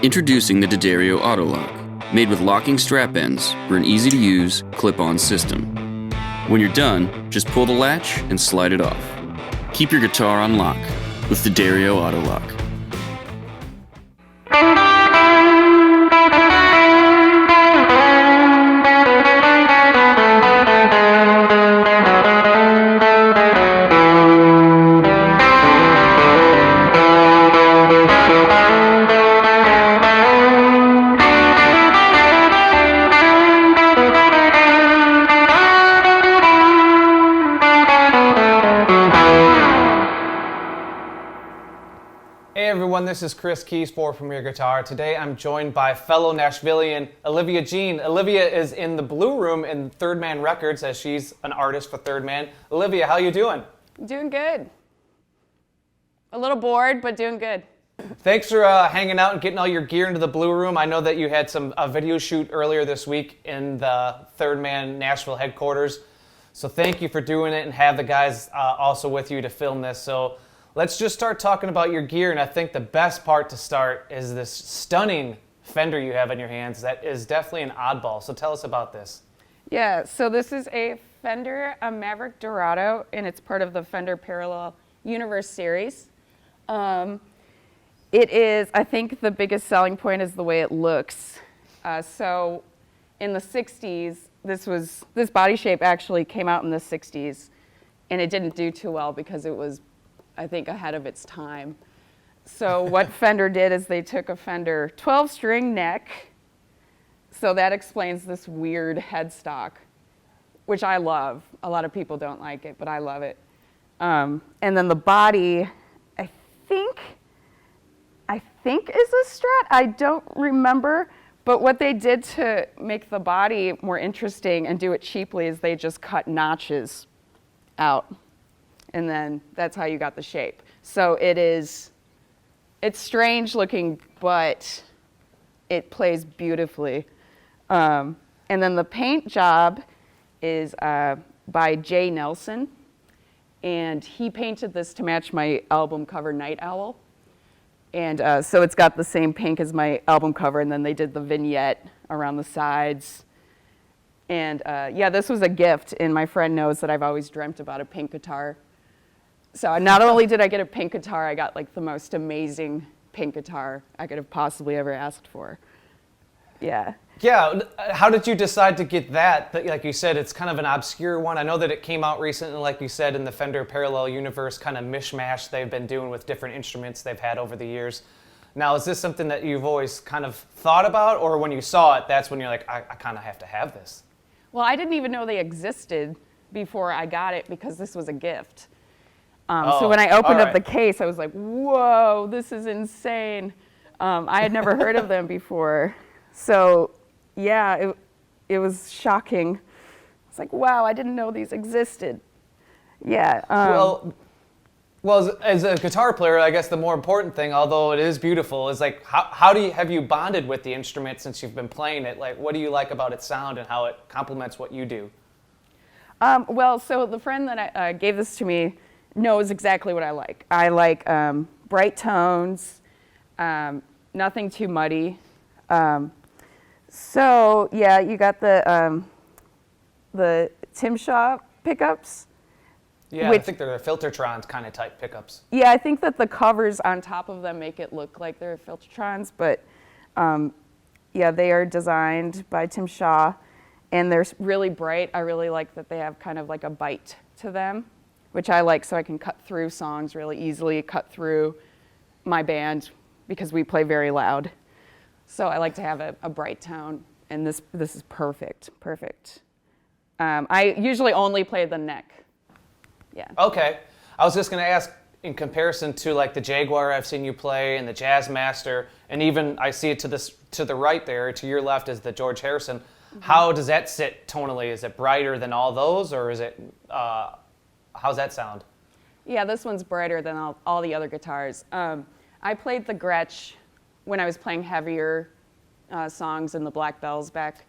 Introducing the D'Addario Autolock, made with locking strap ends for an easy-to-use, clip-on system. When you're done, just pull the latch and slide it off. Keep your guitar on lock with D'Addario Autolock. This is Chris Keys for Premier Guitar. Today I'm joined by fellow Nashvilleian Olivia Jean. Olivia is in the Blue Room in Third Man Records as she's an artist for Third Man. Olivia, how you doing? Doing good. A little bored, but doing good. Thanks for hanging out and getting all your gear into the Blue Room. I know that you had a video shoot earlier this week in the Third Man Nashville headquarters. So thank you for doing it and have the guys also with you to film this. So let's just start talking about your gear, and I think the best part to start is this stunning Fender you have in your hands that is definitely an oddball. So tell us about this. Yeah, so this is a Fender Maverick Dorado, and it's part of the Fender Parallel Universe series. It is, I think the biggest selling point is the way it looks. So in the 60s, this body shape actually came out in the 60s, and it didn't do too well because it was, I think, ahead of its time. So what Fender did is they took a Fender 12-string neck, so that explains this weird headstock, which I love. A lot of people don't like it, but I love it. And then the body, I think is a Strat. I don't remember, but what they did to make the body more interesting and do it cheaply is they just cut notches out. And then that's how you got the shape. So it's strange looking, but it plays beautifully. And then the paint job is by Jay Nelson. And he painted this to match my album cover, Night Owl. And so it's got the same pink as my album cover, and then they did the vignette around the sides. And yeah, this was a gift, and my friend knows that I've always dreamt about a pink guitar. So not only did I get a pink guitar, I got like the most amazing pink guitar I could have possibly ever asked for. Yeah. Yeah, how did you decide to get that? Like you said, it's kind of an obscure one. I know that it came out recently, like you said, in the Fender Parallel Universe kind of mishmash they've been doing with different instruments they've had over the years. Now, is this something that you've always kind of thought about, or when you saw it, that's when you're like, I kind of have to have this? Well, I didn't even know they existed before I got it because this was a gift. So when I opened up the case, I was like, whoa, this is insane. I had never heard of them before. So yeah, it was shocking. It's like, wow, I didn't know these existed. Yeah. Well, as a guitar player, I guess the more important thing, although it is beautiful, is like, how have you bonded with the instrument since you've been playing it? Like, what do you like about its sound and how it complements what you do? Well, so the friend that gave this to me knows exactly what I like. I like bright tones, nothing too muddy. So yeah, you got the Tim Shaw pickups. Yeah, I think they're Filtertrons kind of type pickups. Yeah, I think that the covers on top of them make it look like they're Filtertrons, but yeah, they are designed by Tim Shaw, and they're really bright. I really like that they have kind of like a bite to them, which I like so I can cut through songs really easily, cut through my band because we play very loud. So I like to have a bright tone, and this is perfect. I usually only play the neck. Yeah. Okay. I was just going to ask, in comparison to like the Jaguar I've seen you play and the Jazzmaster, and even I see it to the right there, to your left is the George Harrison. Mm-hmm. How does that sit tonally? Is it brighter than all those, or is it, how's that sound? Yeah, this one's brighter than all the other guitars. I played the Gretsch when I was playing heavier songs in the Black Bells back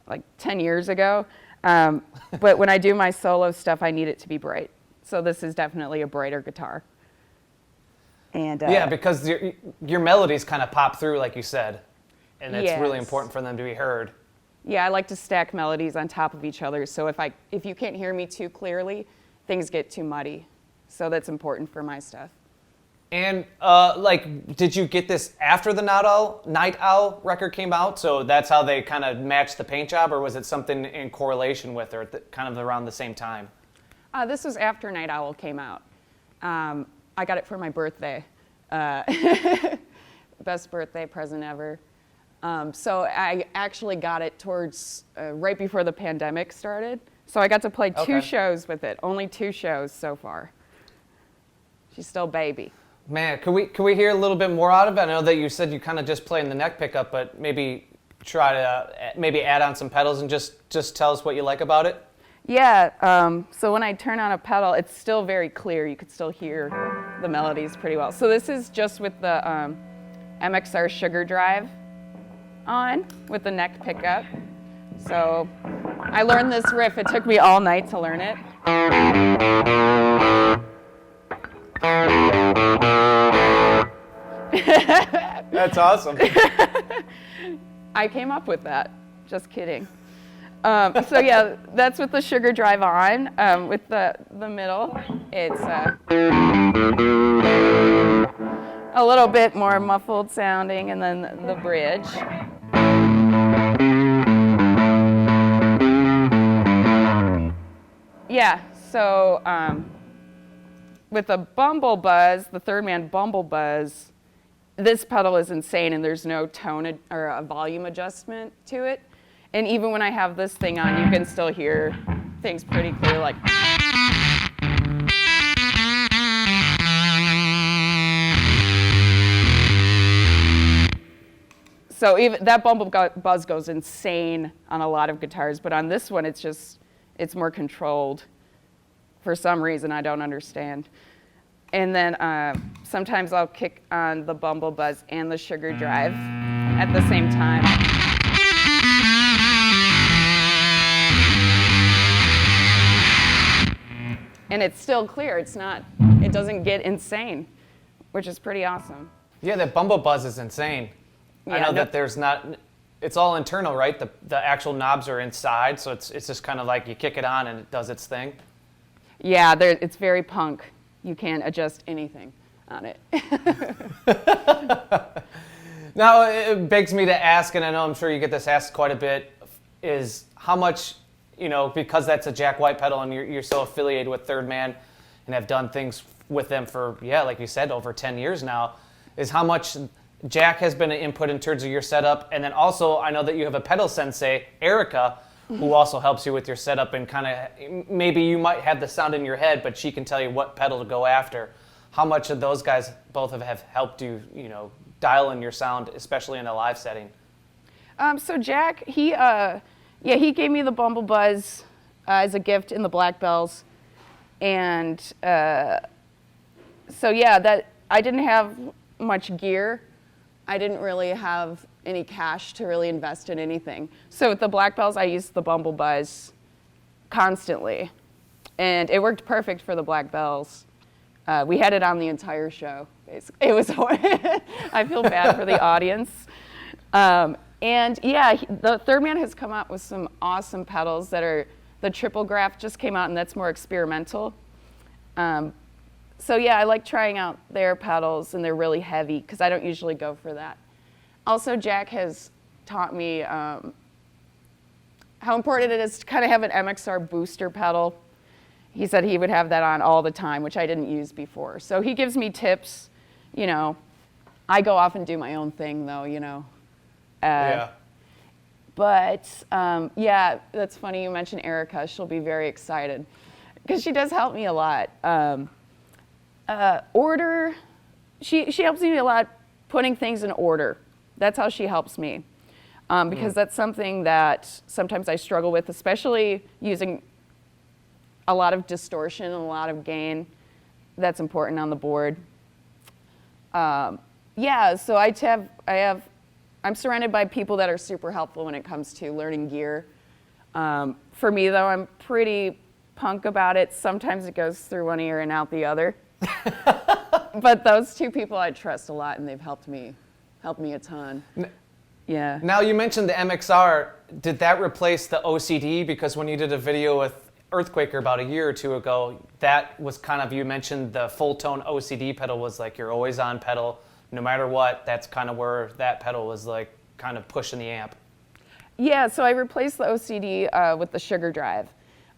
like 10 years ago. But when I do my solo stuff, I need it to be bright. So this is definitely a brighter guitar. And yeah, because your melodies kind of pop through, like you said, and it's really important for them to be heard. Yeah, I like to stack melodies on top of each other. So if you can't hear me too clearly, things get too muddy. So that's important for my stuff. And did you get this after the Night Owl record came out? So that's how they kind of matched the paint job, or was it something in correlation with, or kind of around the same time? This was after Night Owl came out. I got it for my birthday. Best birthday present ever. So I actually got it towards right before the pandemic started. So I got to play 2 shows with it. Only 2 shows so far. She's still baby. Man, can we hear a little bit more out of it? I know that you said you kind of just play in the neck pickup, but maybe try to maybe add on some pedals and just tell us what you like about it. Yeah, so when I turn on a pedal, it's still very clear. You could still hear the melodies pretty well. So this is just with the Mxr Sugar Drive on with the neck pickup. So I learned this riff. It took me all night to learn it. That's awesome. I came up with that. Just kidding. So yeah, that's with the Sugar Drive on. With the middle, it's a little bit more muffled sounding, and then the bridge. Yeah, so with the Bumble Buzz, the Third Man Bumble Buzz, this pedal is insane, and there's no tone or a volume adjustment to it. And even when I have this thing on, you can still hear things pretty clear, like. So even that Bumble Buzz goes insane on a lot of guitars, but on this one, it's more controlled. For some reason, I don't understand. And then sometimes I'll kick on the Bumble Buzz and the Sugar Drive at the same time. And it's still clear. It doesn't get insane, which is pretty awesome. Yeah, that Bumble Buzz is insane. Yeah, I know that it's all internal, right? The actual knobs are inside, so it's just kind of like you kick it on and it does its thing. Yeah, it's very punk. You can't adjust anything on it. Now, it begs me to ask, and I know I'm sure you get this asked quite a bit, is how much, because that's a Jack White pedal and you're so affiliated with Third Man and have done things with them for, like you said, over 10 years now, is how much Jack has been an input in terms of your setup. And then also, I know that you have a pedal sensei, Erica, who also helps you with your setup, and kind of maybe you might have the sound in your head, but she can tell you what pedal to go after. How much of those guys both have helped you, dial in your sound, especially in a live setting? So Jack, he gave me the Bumble Buzz as a gift in the Black Bells, and that I didn't have much gear. I didn't really have any cash to really invest in anything. So with the Black Bells, I used the Bumble Buzz constantly, and it worked perfect for the Black Bells. We had it on the entire show. It was I feel bad for the audience. The Third Man has come out with some awesome pedals that are, the Triple Graph just came out, and that's more experimental. I like trying out their pedals, and they're really heavy because I don't usually go for that. Also, Jack has taught me how important it is to kind of have an Mxr Booster Pedal. He said he would have that on all the time, which I didn't use before. So he gives me tips. I go off and do my own thing, though, But, that's funny you mentioned Erica. She'll be very excited because she does help me a lot. She helps me a lot putting things in order. That's how she helps me. Because that's something that sometimes I struggle with, especially using a lot of distortion and a lot of gain. That's important on the board. So I'm surrounded by people that are super helpful when it comes to learning gear. For me, though, I'm pretty punk about it. Sometimes it goes through one ear and out the other. But those two people I trust a lot, and they've helped me a ton. Yeah. Now you mentioned the Mxr. Did that replace the OCD? Because when you did a video with Earthquaker about a year or two ago, that was kind of, you mentioned the full tone OCD pedal was like your always on pedal. No matter what, that's kind of where that pedal was like kind of pushing the amp. Yeah, so I replaced the OCD with the Sugar Drive.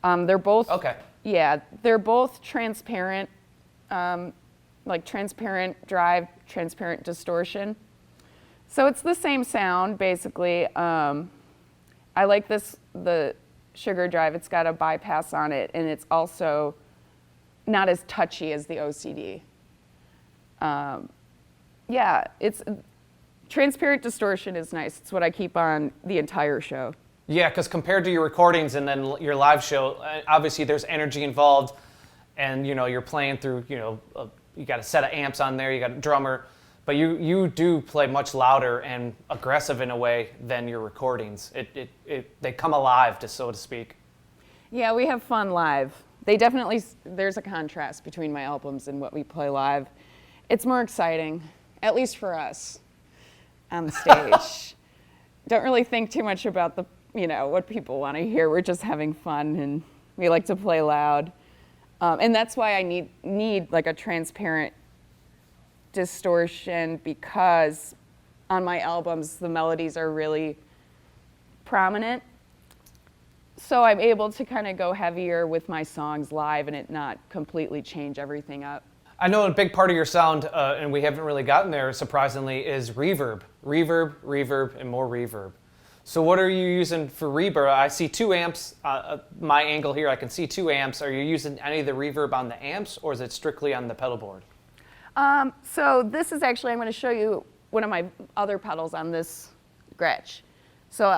They're both, okay. Yeah, they're both transparent, like transparent drive, transparent distortion. So it's the same sound, basically. I like the Sugar Drive. It's got a bypass on it, and it's also not as touchy as the OCD. Yeah, it's transparent distortion is nice. It's what I keep on the entire show. Yeah, because compared to your recordings and then your live show, obviously there's energy involved, and you're playing through, you got a set of amps on there, you got a drummer, but you do play much louder and aggressive in a way than your recordings. They come alive, so to speak. Yeah, we have fun live. There's a contrast between my albums and what we play live. It's more exciting, at least for us, on the stage. Don't really think too much about what people want to hear. We're just having fun, and we like to play loud. And that's why I need like a transparent distortion, because on my albums, the melodies are really prominent. So I'm able to kind of go heavier with my songs live and it not completely change everything up. I know a big part of your sound, and we haven't really gotten there, surprisingly, is reverb. Reverb, reverb, and more reverb. So what are you using for reverb? I see 2 amps. My angle here, I can see 2 amps. Are you using any of the reverb on the amps, or is it strictly on the pedal board? So this is actually, I'm going to show you one of my other pedals on this Gretsch. So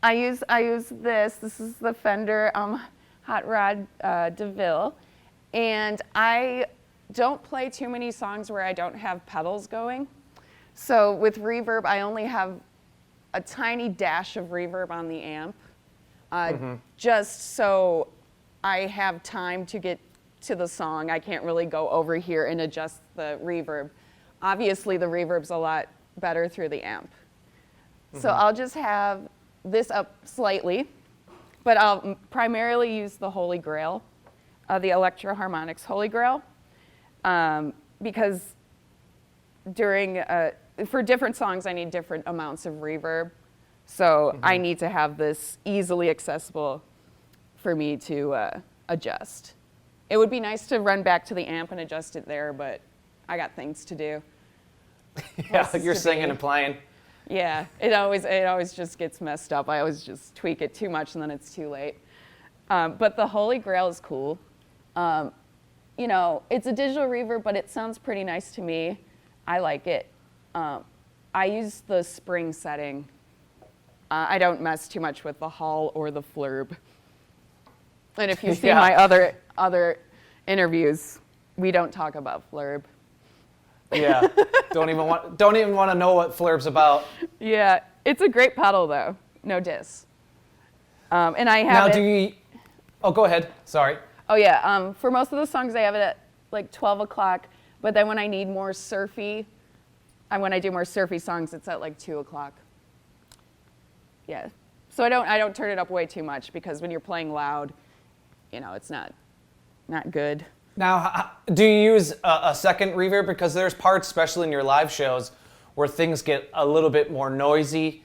I use this. This is the Fender Hot Rod DeVille. And I don't play too many songs where I don't have pedals going. So with reverb, I only have a tiny dash of reverb on the amp, just so I have time to get to the song. I can't really go over here and adjust the reverb. Obviously, the reverb's a lot better through the amp. So I'll just have this up slightly, but I'll primarily use the Holy Grail, the Electro Harmonics Holy Grail, because for different songs, I need different amounts of reverb. So I need to have this easily accessible for me to adjust. It would be nice to run back to the amp and adjust it there, but I got things to do. Yeah, you're singing and playing. Yeah, it always just gets messed up. I always just tweak it too much and then it's too late. But the Holy Grail is cool. It's a digital reverb, but it sounds pretty nice to me. I like it. I use the spring setting. I don't mess too much with the Hall or the Flurb. And if you see my other interviews, we don't talk about Flurb. Yeah, don't even want to know what Flurb's about. Yeah, it's a great pedal though, no diss. And I have Oh, go ahead. Sorry. Oh yeah, for most of the songs I have it at like 12 o'clock, but then when I need more surfy, when I do more surfy songs, it's at like 2 o'clock. Yeah, so I don't turn it up way too much, because when you're playing loud, it's not good. Now, do you use a second reverb? Because there's parts, especially in your live shows, where things get a little bit more noisy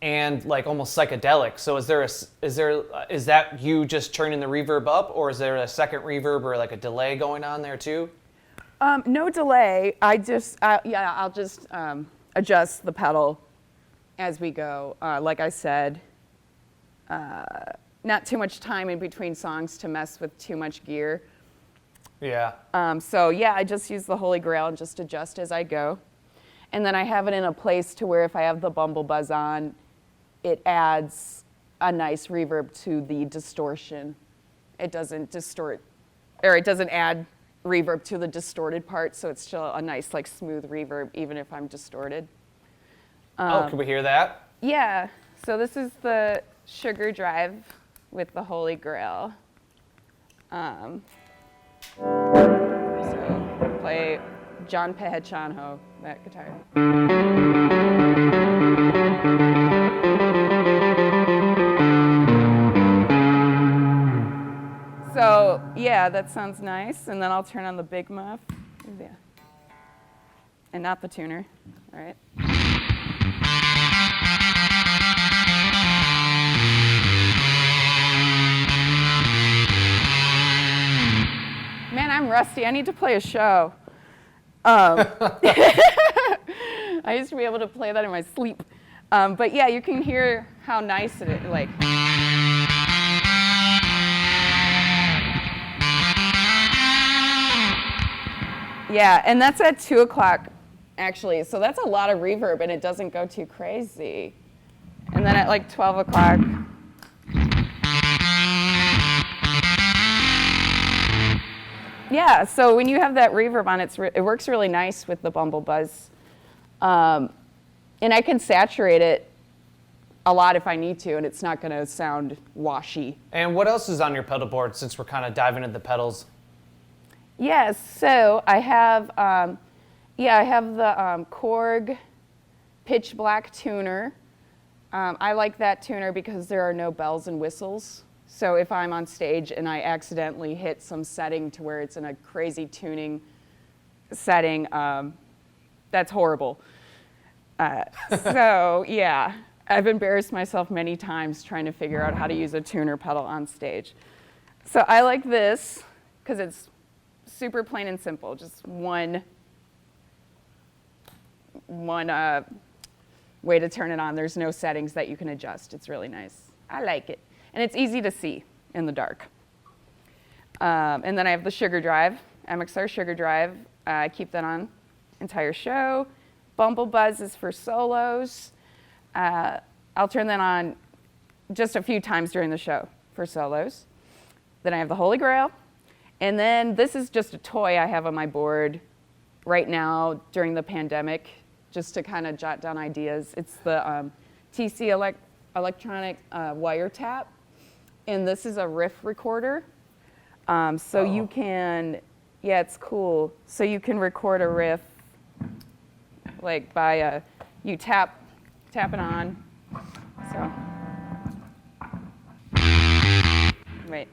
and like almost psychedelic. So is that you just turning the reverb up, or is there a second reverb or like a delay going on there too? No delay. I'll just adjust the pedal as we go. Like I said, not too much time in between songs to mess with too much gear. Yeah. I just use the Holy Grail and just adjust as I go. And then I have it in a place to where if I have the Bumble Buzz on, it adds a nice reverb to the distortion. It doesn't distort, or it doesn't add reverb to the distorted part, so it's still a nice, like, smooth reverb, even if I'm distorted. Can we hear that? Yeah. So this is the Sugar Drive with the Holy Grail. So John Pehechanho, that guitar. So yeah, that sounds nice. And then I'll turn on the big muff. Yeah. And not the tuner. All right. Man, I'm rusty. I need to play a show. I used to be able to play that in my sleep. But yeah, you can hear how nice it is. Like. Yeah, and that's at 2 o'clock, actually. So that's a lot of reverb, and it doesn't go too crazy. And then at like 12 o'clock. Yeah, so when you have that reverb on, it works really nice with the bumble buzz. And I can saturate it a lot if I need to, and it's not going to sound washy. And what else is on your pedal board, since we're kind of diving into the pedals? Yes, so I have, I have the Korg Pitch Black tuner. I like that tuner because there are no bells and whistles. So if I'm on stage and I accidentally hit some setting to where it's in a crazy tuning setting, that's horrible. So yeah, I've embarrassed myself many times trying to figure out how to use a tuner pedal on stage. So I like this because it's super plain and simple, just one way to turn it on. There's no settings that you can adjust. It's really nice. I like it. And it's easy to see in the dark. And then I have the Sugar Drive, Mxr Sugar Drive. I keep that on entire show. Bumble Buzz is for solos. I'll turn that on just a few times during the show for solos. Then I have the Holy Grail. And then this is just a toy I have on my board right now during the pandemic, just to kind of jot down ideas. It's the TC electronic wiretap. And this is a riff recorder. You can, yeah, it's cool. So you can record a riff like by, you tap it on. So, wait.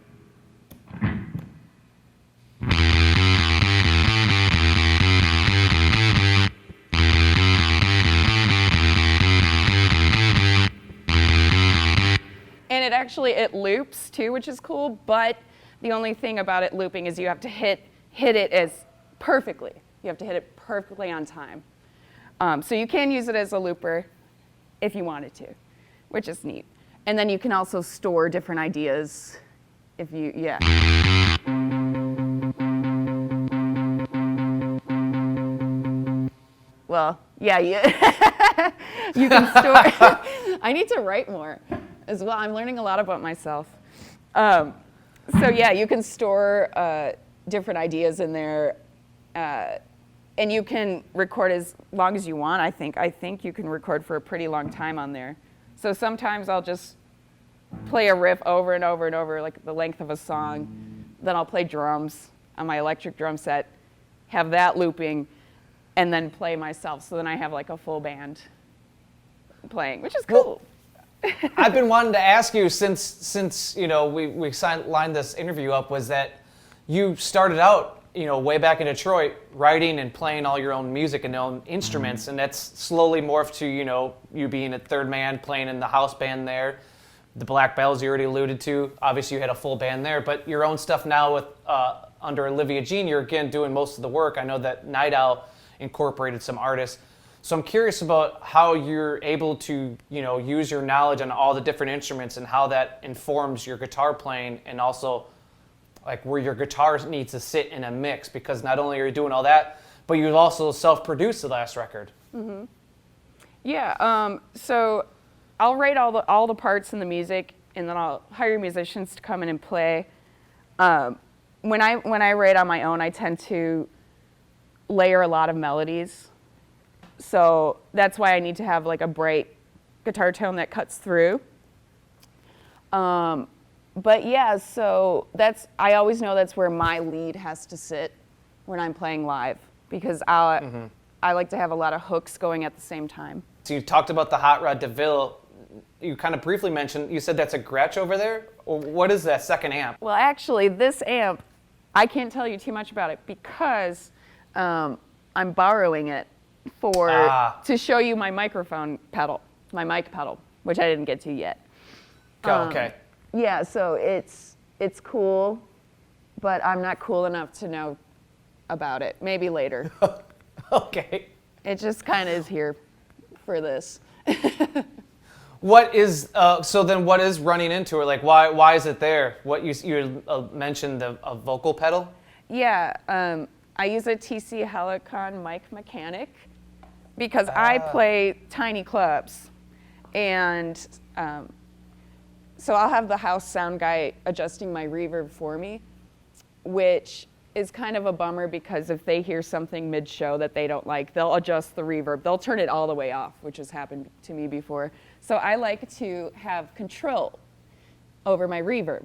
And it loops too, which is cool, but the only thing about it looping is you have to hit it as perfectly. You have to hit it perfectly on time. So you can use it as a looper if you wanted to, which is neat. And then you can also store different ideas if you, yeah. Well, yeah, you can store. I need to write more as well. I'm learning a lot about myself. So yeah, you can store different ideas in there, and you can record as long as you want. I think you can record for a pretty long time on there. So sometimes I'll just play a riff over and over and over, like the length of a song. Then I'll play drums on my electric drum set, have that looping, and then play myself. So then I have like a full band playing, which is cool. Well, I've been wanting to ask you since we lined this interview up, was that you started out way back in Detroit writing and playing all your own music and own instruments, and that's slowly morphed to you being a third man playing in the house band there, the Black Bells you already alluded to. Obviously you had a full band there, but your own stuff now with under Olivia Jean, you're again doing most of the work. I know that Night Owl incorporated some artists. So I'm curious about how you're able to, use your knowledge on all the different instruments and how that informs your guitar playing, and also like where your guitar needs to sit in a mix, because not only are you doing all that, but you've also self-produced the last record. Mm-hmm. Yeah, so I'll write all the parts in the music, and then I'll hire musicians to come in and play. When I write on my own, I tend to layer a lot of melodies. So that's why I need to have like a bright guitar tone that cuts through. But yeah, so I always know that's where my lead has to sit when I'm playing live. because I like to have a lot of hooks going at the same time. So you talked about the Hot Rod DeVille. You kind of briefly mentioned, you said that's a Gretsch over there? Or what is that second amp? Well, actually, this amp, I can't tell you too much about it because I'm borrowing it to show you my microphone pedal, my mic pedal, which I didn't get to yet. Okay. Yeah, so it's cool, but I'm not cool enough to know about it. Maybe later. Okay. It just kind of is here for this. What is so then? What is running into it? Like, why is it there? What you mentioned a vocal pedal? Yeah, I use a TC Helicon mic mechanic because I play tiny clubs, and so I'll have the house sound guy adjusting my reverb for me, which is kind of a bummer because if they hear something mid-show that they don't like, they'll adjust the reverb. They'll turn it all the way off, which has happened to me before. So I like to have control over my reverb.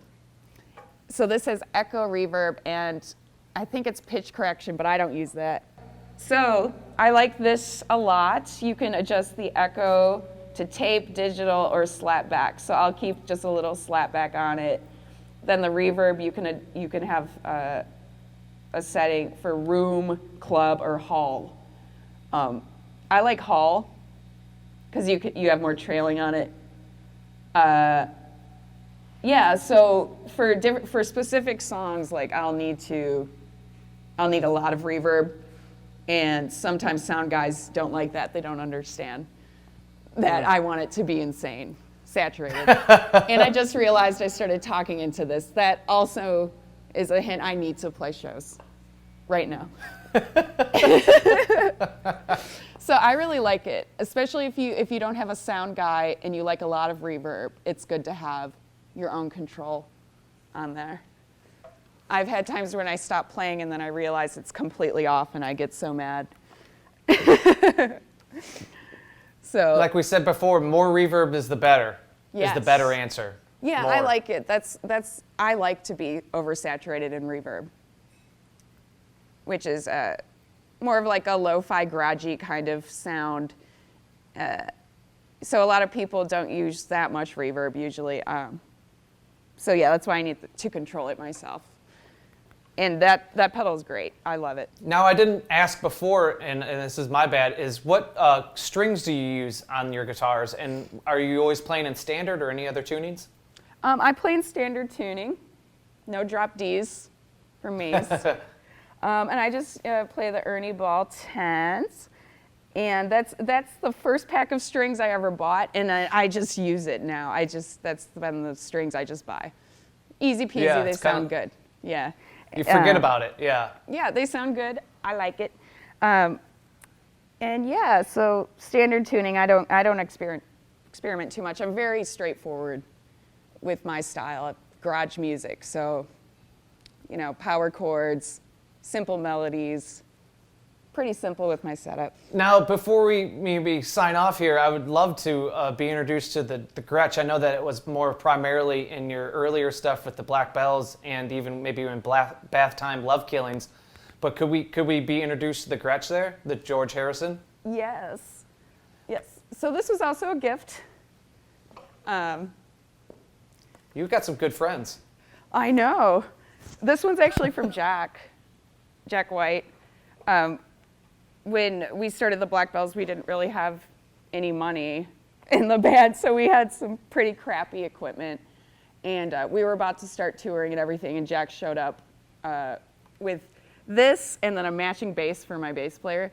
So this has echo reverb, and I think it's pitch correction, but I don't use that. So I like this a lot. You can adjust the echo to tape, digital, or slap back. So I'll keep just a little slap back on it. Then the reverb, you can have a setting for room, club, or hall. I like hall because you have more trailing on it. Yeah, so for specific songs, like I'll need a lot of reverb, and sometimes sound guys don't like that. They don't understand that I want it to be insane, saturated. And I just realized I started talking into this. That also is a hint I need to play shows right now. So I really like it, especially if you don't have a sound guy and you like a lot of reverb. It's good to have your own control on there. I've had times when I stop playing and then I realize it's completely off and I get so mad. So, like we said before, more reverb is the better. Yes. Is the better answer. Yeah, more. I like it. I like to be oversaturated in reverb, which is more of like a lo-fi garagey kind of sound. So a lot of people don't use that much reverb usually. So yeah, that's why I need to control it myself. And that pedal is great. I love it. Now, I didn't ask before, and this is my bad, is what strings do you use on your guitars? And are you always playing in standard or any other tunings? I play in standard tuning. No drop Ds for me. And I just play the Ernie Ball 10s. And that's the first pack of strings I ever bought, and I just use it now. That's been the strings I just buy. Easy peasy, Yeah, they sound good. Yeah. You forget about it, yeah. Yeah, they sound good. I like it. And yeah, so standard tuning, I don't experiment too much. I'm very straightforward with my style of garage music. So, power chords, simple melodies, pretty simple with my setup. Now, before we maybe sign off here, I would love to be introduced to the Gretsch. I know that it was more primarily in your earlier stuff with the Black Bells and even maybe in Bathtub Love Killings. But could we be introduced to the Gretsch there, the George Harrison? Yes. So this was also a gift. You've got some good friends. I know. This one's actually from Jack White. When we started the Black Bells, we didn't really have any money in the band, so we had some pretty crappy equipment. And we were about to start touring and everything, and Jack showed up with this and then a matching bass for my bass player.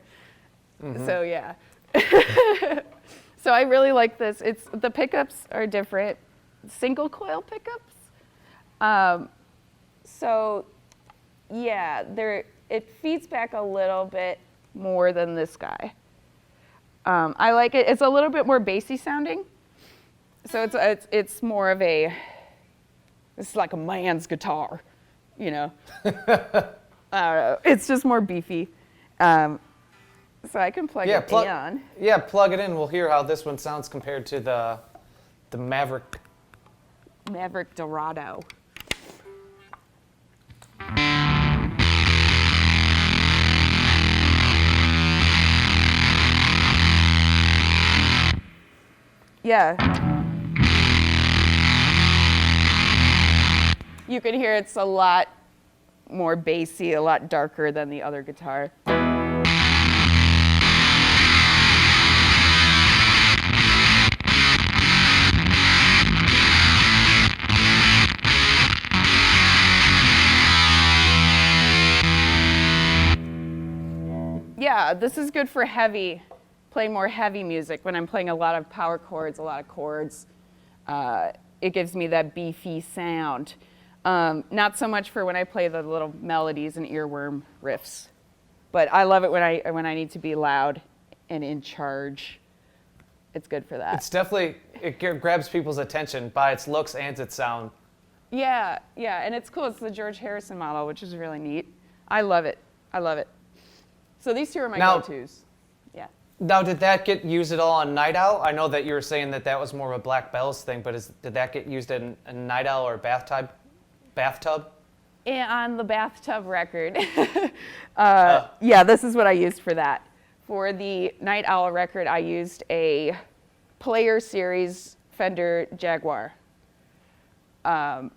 Mm-hmm. So yeah. So I really like this. The pickups are different, single coil pickups. So yeah, it feeds back a little bit more than this guy. I like it. It's a little bit more bassy sounding. So it's more of it's like a man's guitar, I don't know. It's just more beefy. So I can plug it in. Yeah, plug it in. We'll hear how this one sounds compared to the Maverick. Maverick Dorado. Yeah. You can hear it's a lot more bassy, a lot darker than the other guitar. Yeah, this is good for playing more heavy music when I'm playing a lot of power chords, a lot of chords. It gives me that beefy sound. Not so much for when I play the little melodies and earworm riffs, but I love it when I need to be loud and in charge. It's good for that. It's definitely, it grabs people's attention by its looks and its sound. Yeah, and it's cool. It's the George Harrison model, which is really neat. I love it. So these two are my go-tos. Yeah. Now, did that get used at all on Night Owl? I know that you were saying that was more of a Black Bells thing, but did that get used in a Night Owl or Bathtub? Yeah, on the Bathtub record. Yeah, this is what I used for that. For the Night Owl record, I used a Player Series Fender Jaguar. And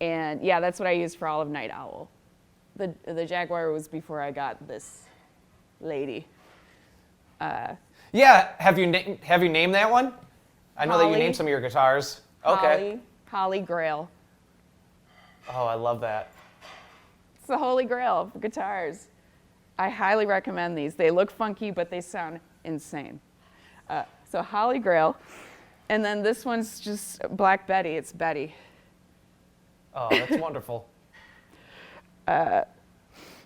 yeah, that's what I used for all of Night Owl. The Jaguar was before I got this lady. Yeah, have you named that one? I know that you named some of your guitars. Okay. Holly Grail. Oh, I love that. It's the holy grail of guitars. I highly recommend these. They look funky, but they sound insane. So Holly Grail. And then this one's just Black Betty. It's Betty. Oh, that's wonderful.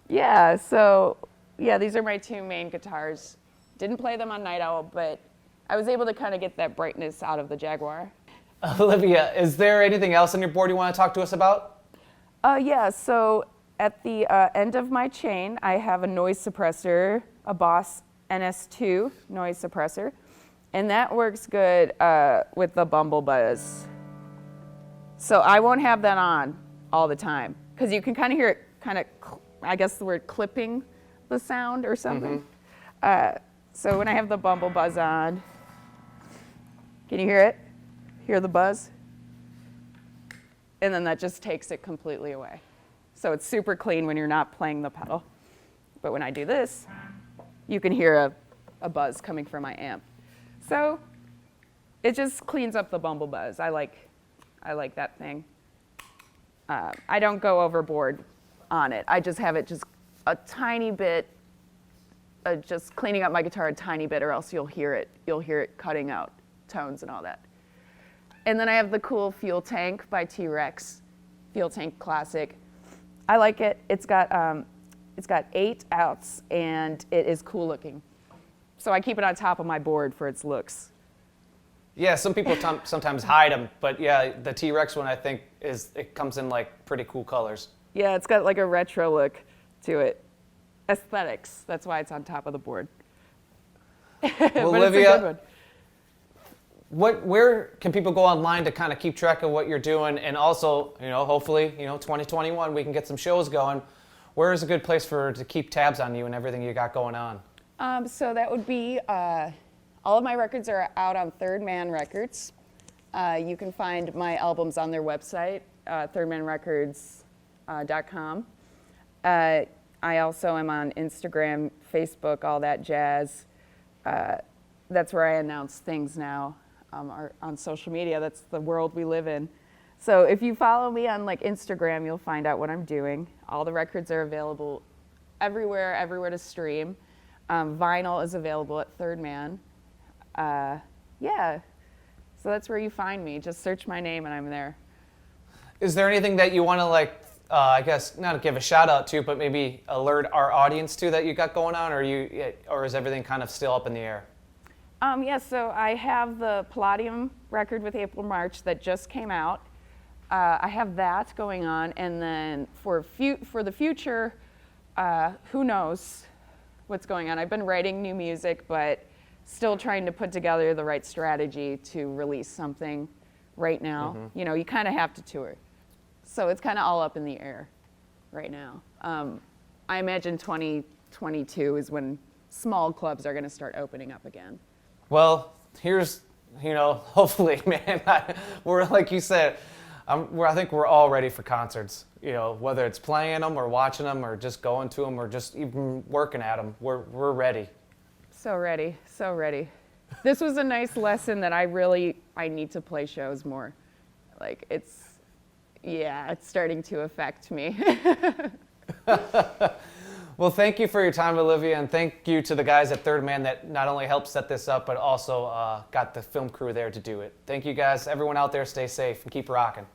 Yeah, so yeah, these are my two main guitars. Didn't play them on Night Owl, but I was able to kind of get that brightness out of the Jaguar. Olivia, is there anything else on your board you want to talk to us about? Yeah, so at the end of my chain, I have a noise suppressor, a Boss NS2 noise suppressor, and that works good with the Bumblebuzz. So I won't have that on all the time, because you can kind of hear it I guess the word clipping the sound or something. So when I have the Bumblebuzz on, can you hear it? Hear the buzz? And then that just takes it completely away. So it's super clean when you're not playing the pedal. But when I do this, you can hear a buzz coming from my amp. So it just cleans up the Bumblebuzz. I like that thing. I don't go overboard on it. I just have it just a tiny bit, just cleaning up my guitar a tiny bit, or else you'll hear it cutting out tones and all that. And then I have the cool Fuel Tank by T-Rex, Fuel Tank Classic. I like it. It's got 8 outs, and it is cool looking. So I keep it on top of my board for its looks. Yeah, some people sometimes hide them, but yeah, the T-Rex one I think it comes in like pretty cool colors. Yeah, it's got like a retro look to it. Aesthetics, that's why it's on top of the board. Well, but Olivia, it's a good one. Where can people go online to kind of keep track of what you're doing, and also, hopefully, 2021 we can get some shows going. Where is a good place to keep tabs on you and everything you got going on? So that would be all of my records are out on Third Man Records. You can find my albums on their website, thirdmanrecords.com. I also am on Instagram, Facebook, all that jazz. That's where I announce things now. On social media, that's the world we live in. So if you follow me on Instagram, you'll find out what I'm doing. All the records are available everywhere to stream. Vinyl is available at Third Man. Yeah, so that's where you find me. Just search my name and I'm there. Is there anything that you want to I guess not to give a shout out to, but maybe alert our audience to that you got going on, or is everything kind of still up in the air? Yeah, so I have the Palladium record with April March that just came out. I have that going on, and then for the future, who knows what's going on. I've been writing new music, but still trying to put together the right strategy to release something right now. Mm-hmm. You kind of have to tour. So it's kind of all up in the air right now. I imagine 2022 is when small clubs are going to start opening up again. Well, here's You know, hopefully, man. We're like you said, I think we're all ready for concerts. You know, whether it's playing them or watching them or just going to them or just even working at them, we're ready. So ready, so ready. This was a nice lesson that I need to play shows more. Like it's starting to affect me. Well, thank you for your time, Olivia, and thank you to the guys at Third Man that not only helped set this up, but also got the film crew there to do it. Thank you guys. Everyone out there, stay safe and keep rocking.